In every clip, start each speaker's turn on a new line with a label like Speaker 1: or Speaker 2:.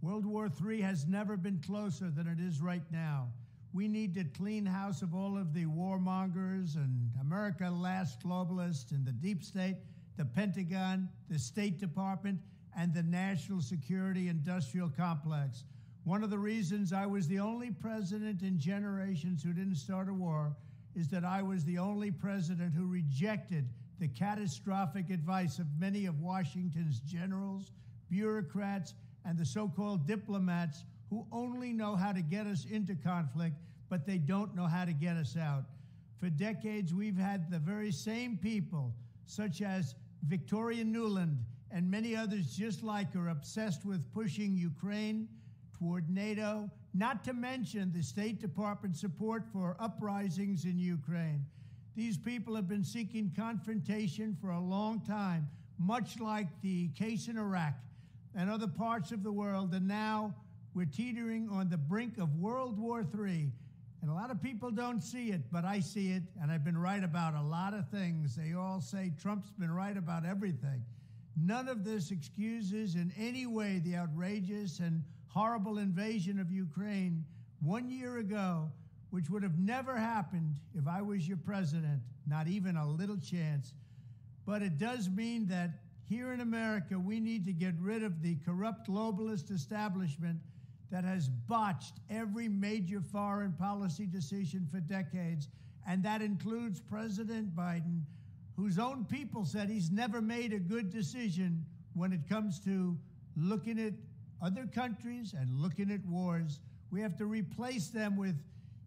Speaker 1: World War III has never been closer than it is right now. We need to clean house of all of the warmongers and America last globalists in the deep state, the Pentagon, the State Department, and the national security industrial complex. One of the reasons I was the only president in generations who didn't start a war is that I was the only president who rejected the catastrophic advice of many of Washington's generals, bureaucrats, and the so-called diplomats who only know how to get us into conflict, but they don't know how to get us out. For decades, we've had the very same people, such as Victoria Nuland and many others just like her, obsessed with pushing Ukraine toward NATO, not to mention the State Department support for uprisings in Ukraine. These people have been seeking confrontation for a long time, much like the case in Iraq and other parts of the world, and now we're teetering on the brink of World War III. And a lot of people don't see it, but I see it, and I've been right about a lot of things. They all say Trump's been right about everything. None of this excuses in any way the outrageous and horrible invasion of Ukraine 1 year ago, which would have never happened if I was your president, not even a little chance. But it does mean that here in America, we need to get rid of the corrupt globalist establishment that has botched every major foreign policy decision for decades, and that includes President Biden, whose own people said he's never made a good decision when it comes to looking at other countries and looking at wars. We have to replace them with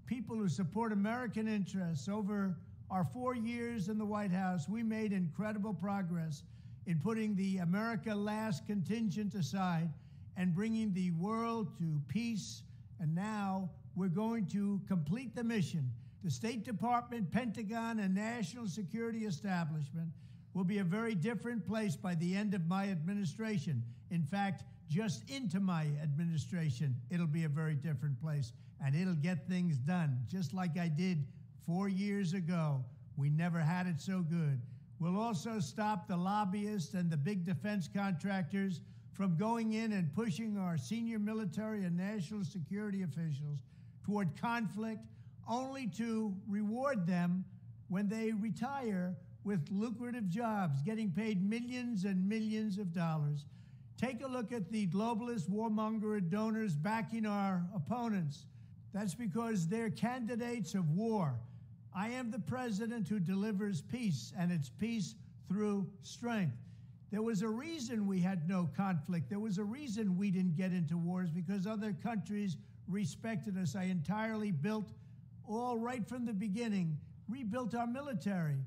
Speaker 1: people who support American interests. Over our 4 years in the White House, we made incredible progress in putting the America Last contingent aside and bringing the world to peace. And now we're going to complete the mission. The State Department, Pentagon, and national security establishment will be a very different place by the end of my administration. In fact, just into my administration, it'll be a very different place, and it'll get things done, just like I did 4 years ago. We never had it so good. We'll also stop the lobbyists and the big defense contractors from going in and pushing our senior military and national security officials toward conflict, only to reward them when they retire with lucrative jobs, getting paid millions and millions of dollars. Take a look at the globalist warmonger donors backing our opponents. That's because they're candidates of war. I am the president who delivers peace, and it's peace through strength. There was a reason we had no conflict. There was a reason we didn't get into wars, because other countries respected us. I entirely built, all right from the beginning, rebuilt our military.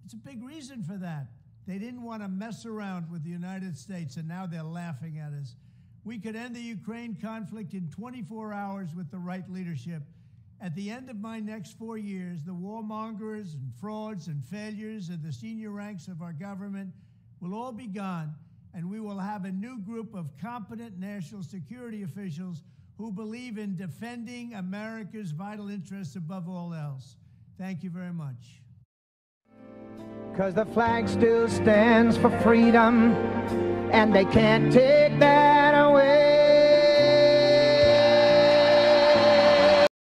Speaker 1: It's a big reason for that. They didn't want to mess around with the United States, and now they're laughing at us. We could end the Ukraine conflict in 24 hours with the right leadership. At the end of my next 4 years, the warmongers and frauds and failures of the senior ranks of our government will all be gone, and we will have a new group of competent national security officials who believe in defending America's vital interests above all else. Thank you very much.
Speaker 2: 'Cause the flag still stands for freedom, and they can't take that away.